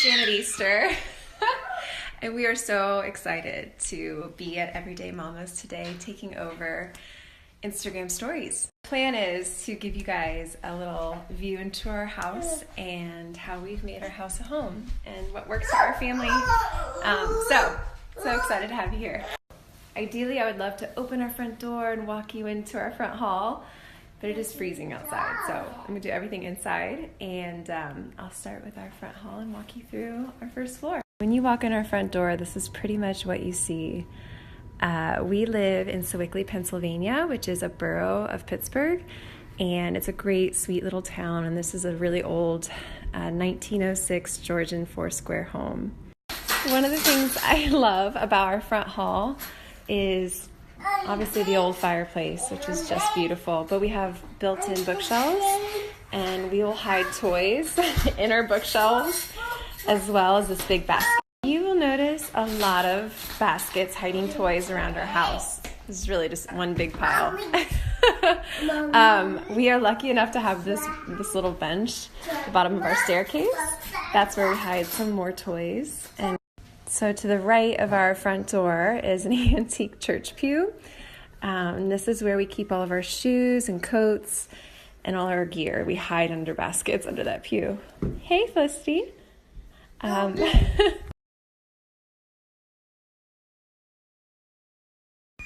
Jan at Easter. And we are so excited to be at Everyday Mamas today, taking over Instagram stories. The plan is to give you guys a little view into our house and how we've made our house a home and what works for our family. So excited to have you here. Ideally, I would love to open our front door and walk you into our front hall, but it is freezing outside, so I'm gonna do everything inside, and I'll start with our front hall and walk you through our first floor. When you walk in our front door, this is pretty much what you see. We live in Sewickley, Pennsylvania, which is a borough of Pittsburgh, and it's a great, sweet little town, and this is a really old 1906 Georgian four-square home. One of the things I love about our front hall is obviously the old fireplace, which is just beautiful, but we have built-in bookshelves, and we will hide toys in our bookshelves, as well as this big basket. You will notice a lot of baskets hiding toys around our house. This is really just one big pile. We are lucky enough to have this little bench at the bottom of our staircase. That's where we hide some more toys. And so to the right of our front door is an antique church pew. And this is where we keep all of our shoes and coats and all our gear. We hide under baskets under that pew. Hey, Felicity.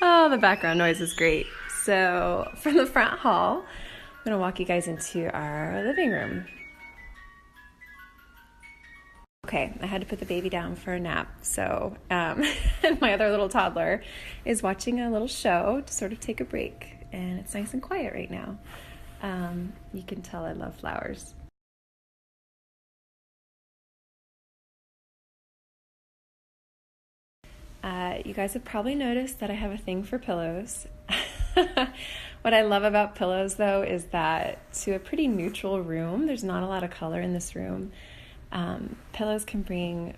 Oh, the background noise is great. So from the front hall, I'm going to walk you guys into our living room. Okay, I had to put the baby down for a nap, so and my other little toddler is watching a little show to sort of take a break, and it's nice and quiet right now. You can tell I love flowers. You guys have probably noticed that I have a thing for pillows. What I love about pillows, though, is that to a pretty neutral room, there's not a lot of color in this room. Pillows can bring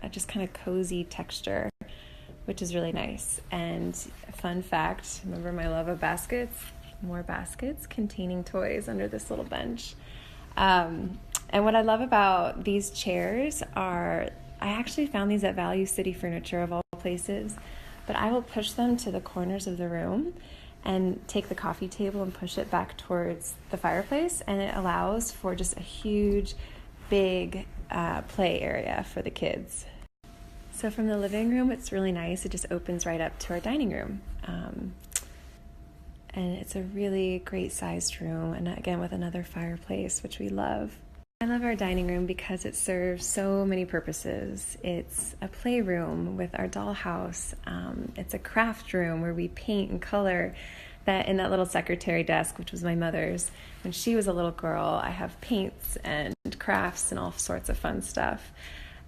a just kind of cozy texture, which is really nice. And fun fact, remember my love of baskets? More baskets containing toys under this little bench. And what I love about these chairs are, I actually found these at Value City Furniture of all places, but I will push them to the corners of the room and take the coffee table and push it back towards the fireplace, and it allows for just a huge, big play area for the kids. So from the living room, it's really nice. It just opens right up to our dining room. And it's a really great sized room, and again with another fireplace, which we love. I love our dining room because it serves so many purposes. It's a playroom with our dollhouse. It's a craft room where we paint and color. That in that little secretary desk, which was my mother's, when she was a little girl, I have paints and crafts and all sorts of fun stuff.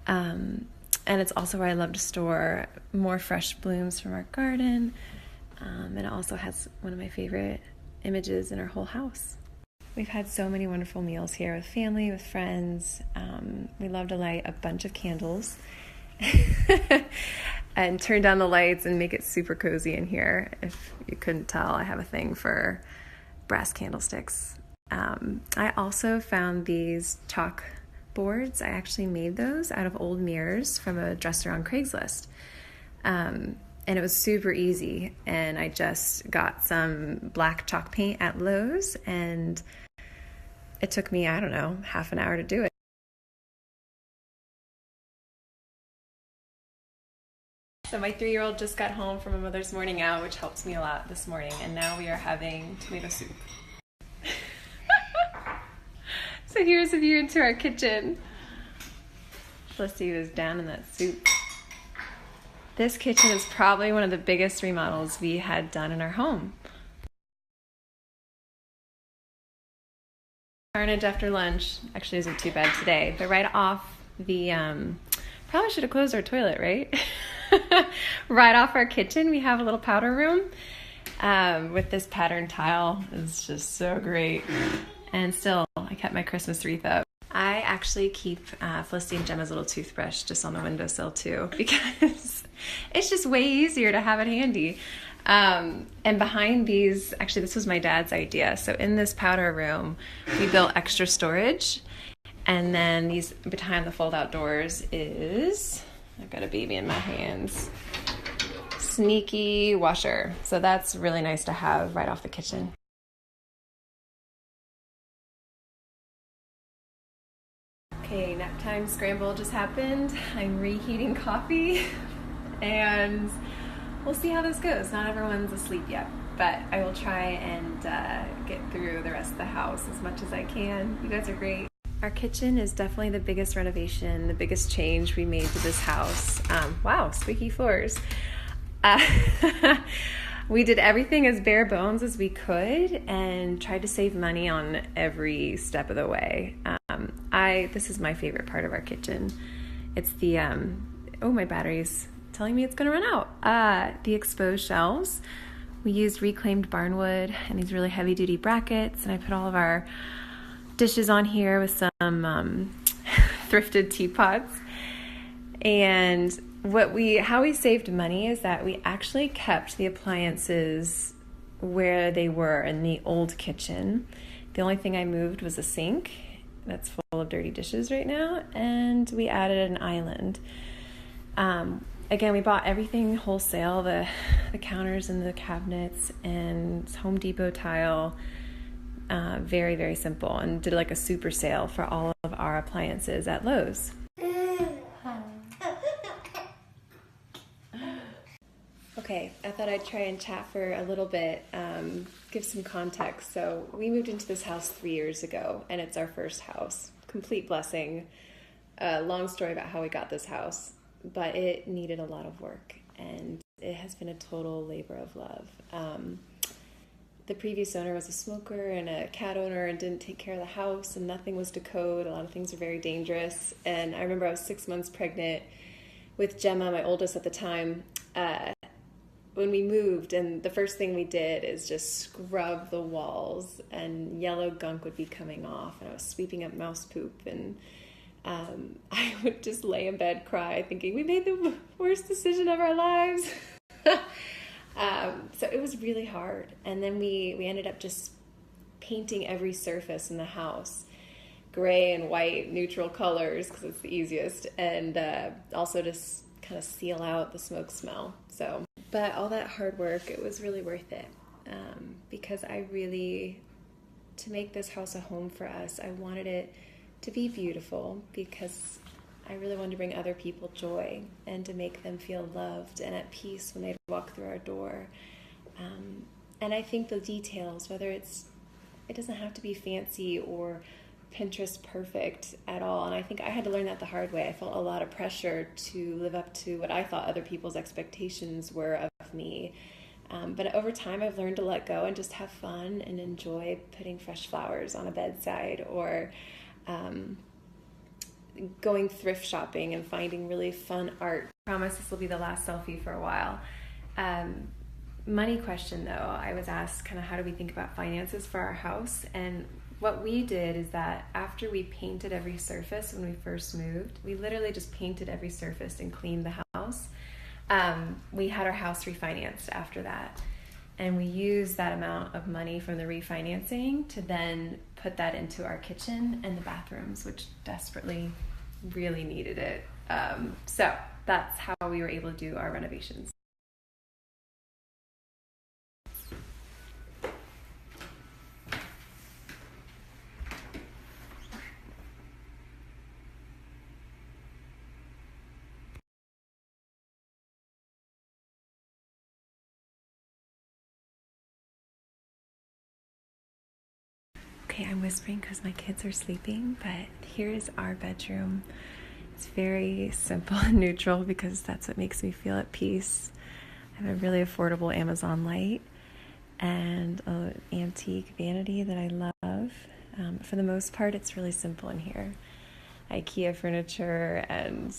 And it's also where I love to store more fresh blooms from our garden. And it also has one of my favorite images in our whole house. We've had so many wonderful meals here with family, with friends. We love to light a bunch of candles and turn down the lights and make it super cozy in here. If you couldn't tell, I have a thing for brass candlesticks. I also found these chalk boards. I actually made those out of old mirrors from a dresser on Craigslist. And it was super easy. And I just got some black chalk paint at Lowe's, and it took me, I don't know, half an hour to do it. So my 3-year-old just got home from a mother's morning out, which helps me a lot this morning, and now we are having tomato soup. So here's a view into our kitchen. Felicity was down in that soup. This kitchen is probably one of the biggest remodels we had done in our home. Carnage after lunch actually isn't too bad today, but right off the, probably should have closed our toilet, right? Right off our kitchen, we have a little powder room with this pattern tile. It's just so great. And still, I kept my Christmas wreath up. I actually keep Felicity and Gemma's little toothbrush just on the windowsill too, because it's just way easier to have it handy. And behind these, actually this was my dad's idea. So in this powder room, we built extra storage, And then these behind the fold-out doors is, I've got a baby in my hands, sneaky washer. So that's really nice to have right off the kitchen. Okay, nap time scramble just happened. I'm reheating coffee and we'll see how this goes. Not everyone's asleep yet, but I will try and get through the rest of the house as much as I can. You guys are great. Our kitchen is definitely the biggest renovation, the biggest change we made to this house. Wow, squeaky floors. We did everything as bare bones as we could and tried to save money on every step of the way. This is my favorite part of our kitchen. It's the, oh, my battery's telling me it's gonna run out. The exposed shelves. We used reclaimed barnwood and these really heavy duty brackets, and I put all of our dishes on here with some thrifted teapots. And how we saved money is that we actually kept the appliances where they were in the old kitchen. The only thing I moved was a sink that's full of dirty dishes right now, and we added an island. Again, we bought everything wholesale, the counters and the cabinets and Home Depot tile, very, very simple, and did like a super sale for all of our appliances at Lowe's. Okay, I thought I'd try and chat for a little bit, give some context. So we moved into this house 3 years ago, and it's our first house. Complete blessing. Long story about how we got this house, but it needed a lot of work, and it has been a total labor of love. The previous owner was a smoker and a cat owner and didn't take care of the house, and nothing was to code. A lot of things were very dangerous. And I remember I was 6 months pregnant with Gemma, my oldest at the time, when we moved, and the first thing we did is just scrub the walls, and yellow gunk would be coming off, and I was sweeping up mouse poop, and I would just lay in bed, cry, thinking we made the worst decision of our lives. So it was really hard. And then we ended up just painting every surface in the house, gray and white, neutral colors, because it's the easiest, and also just kind of seal out the smoke smell. So, but all that hard work, it was really worth it, because to make this house a home for us, I wanted it to be beautiful, because I really wanted to bring other people joy and to make them feel loved and at peace when they walk through our door. And I think the details, whether it doesn't have to be fancy or Pinterest perfect at all. And I think I had to learn that the hard way. I felt a lot of pressure to live up to what I thought other people's expectations were of me. But over time, I've learned to let go and just have fun and enjoy putting fresh flowers on a bedside, or going thrift shopping and finding really fun art. I promise this will be the last selfie for a while. Money question though, I was asked kind of how do we think about finances for our house, and what we did is that after we painted every surface when we first moved, we literally just painted every surface and cleaned the house. We had our house refinanced after that, and we used that amount of money from the refinancing to then put that into our kitchen and the bathrooms, which desperately really needed it. So that's how we were able to do our renovations. Okay, I'm whispering because my kids are sleeping, but here's our bedroom. It's very simple and neutral because that's what makes me feel at peace. I have a really affordable Amazon light and an antique vanity that I love. For the most part, it's really simple in here. IKEA furniture, and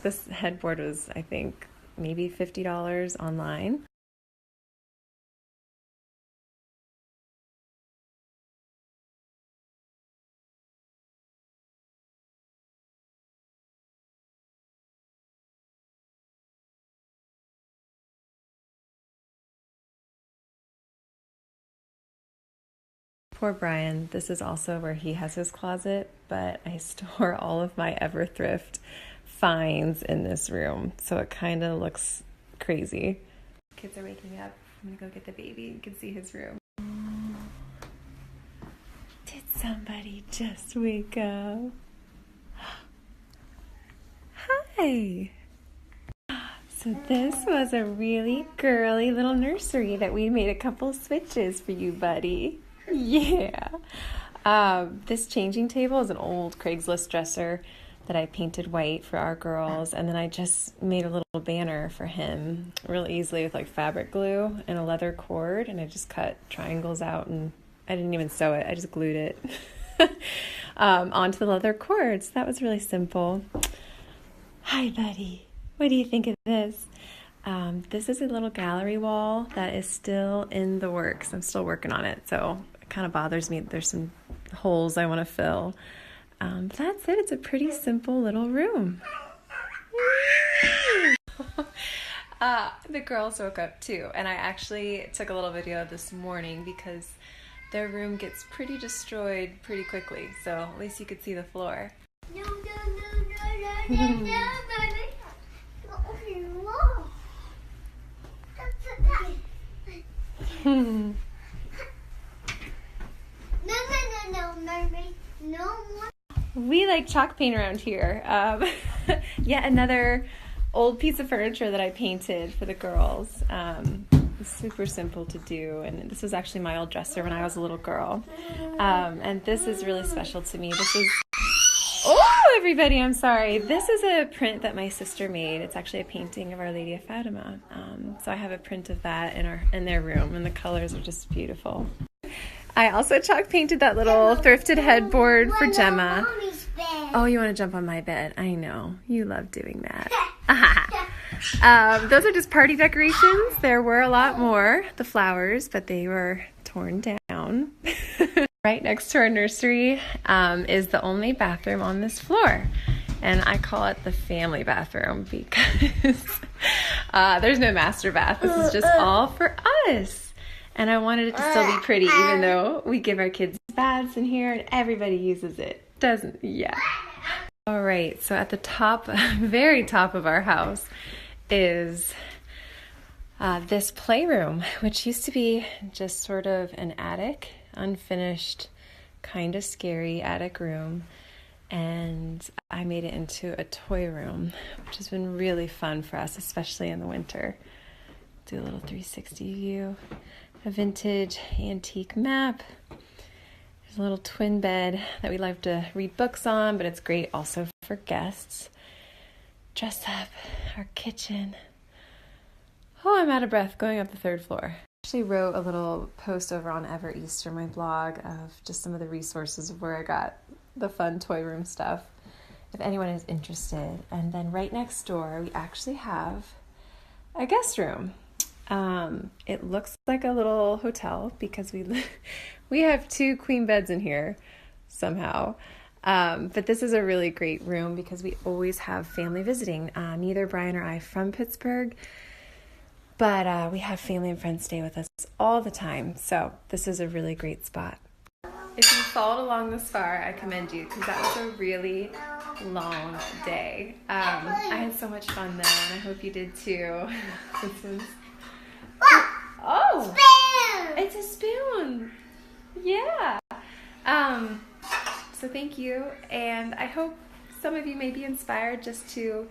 this headboard was, I think, maybe $50 online. poor Brian, this is also where he has his closet, but I store all of my ever thrift finds in this room, so it kind of looks crazy. Kids are waking up. I'm gonna go get the baby. You can see his room. Did somebody just wake up? Hi! So this was a really girly little nursery that we made a couple switches for you, buddy. Yeah. This changing table is an old Craigslist dresser that I painted white for our girls, and then I just made a little banner for him real easily with like fabric glue and a leather cord, and I just cut triangles out, and I didn't even sew it, I just glued it onto the leather cord. So that was really simple. Hi, buddy. What do you think of this? This is a little gallery wall that is still in the works. I'm still working on it, so it kind of bothers me. There's some holes I want to fill. But that's it. It's a pretty simple little room. The girls woke up too, and I actually took a little video this morning because their room gets pretty destroyed pretty quickly, so at least you could see the floor. No, more. We like chalk paint around here. Yet another old piece of furniture that I painted for the girls. It's super simple to do, and this was actually my old dresser when I was a little girl. And this is really special to me. This is, oh, everybody, I'm sorry. This is a print that my sister made. It's actually a painting of Our Lady of Fatima. So I have a print of that in their room, and the colors are just beautiful. I also chalk painted that little thrifted headboard for Gemma. Oh, you want to jump on my bed? I know. You love doing that. Those are just party decorations. There were a lot more, the flowers, but they were torn down. Right next to our nursery is the only bathroom on this floor. And I call it the family bathroom because there's no master bath. This is just all for us. And I wanted it to still be pretty, even though we give our kids baths in here and everybody uses it. Doesn't, yeah. All right, so at the top, very top of our house is this playroom, which used to be just sort of an attic, unfinished, kind of scary attic room. And I made it into a toy room, which has been really fun for us, especially in the winter. Do a little 360 view. A vintage antique map. There's a little twin bed that we love to read books on, but it's great also for guests. Dress up, our kitchen. Oh, I'm out of breath going up the third floor. I actually wrote a little post over on Easeter, my blog, of just some of the resources of where I got the fun toy room stuff, if anyone is interested. And then right next door, we actually have a guest room. It looks like a little hotel because we have 2 queen beds in here somehow. But this is a really great room because we always have family visiting. Neither Brian or I from Pittsburgh, but we have family and friends stay with us all the time. So this is a really great spot. If you followed along this far, I commend you because that was a really long day. I had so much fun though, and I hope you did too. This was... Oh, spoon! It's a spoon. Yeah. So thank you, and I hope some of you may be inspired just to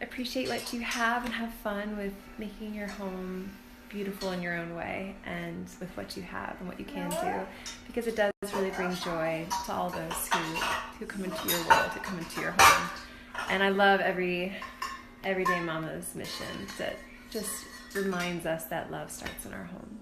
appreciate what you have and have fun with making your home beautiful in your own way and with what you have and what you can do, because it does really bring joy to all those who come into your world, who come into your home. And I love Everyday Mama's mission that just reminds us that love starts in our home.